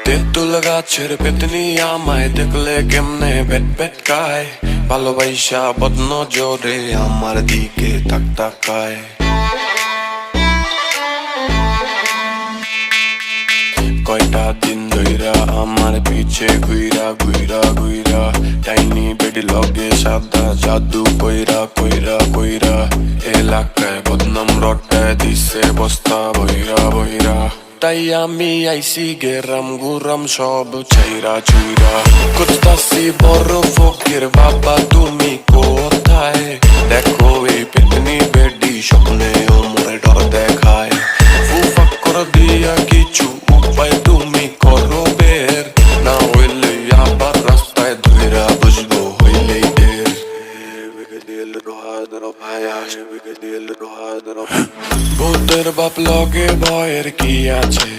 তেঁতুল গাছের পেতনি আমায় দেখলে কেমনে বেট বেট খায়, ভালোবাসা বদনজরে আমার দিকে তাক তাকায়। কয়টা দিন ধইরা আমার পিছে ঘুইরা ঘুইরা ঘুইরা, টাইনি বেডি লগে সাদা জাদু কইরা কইরা কইরা, এলাকায় বদনাম রটায় দিছে বস্তা বইরা বইরা। তাই আমি আইসি গেরাম গুরাম সব ছাইরা চুইরা, খুঁজতাছি বড় ফকির বাবা তুমি কোথায়? দেখো এই পেতনি বেডি স্বপ্নেও মোরে ডর দেখায়। ফুফাক করে দিয়া কিছু উপায় তুমি করো বের, না হইলে আবার রাস্তায় ধইরা বুঝবো হইলেই ঢের। ভূতের বাপ লগে ভয়ের কি আছে,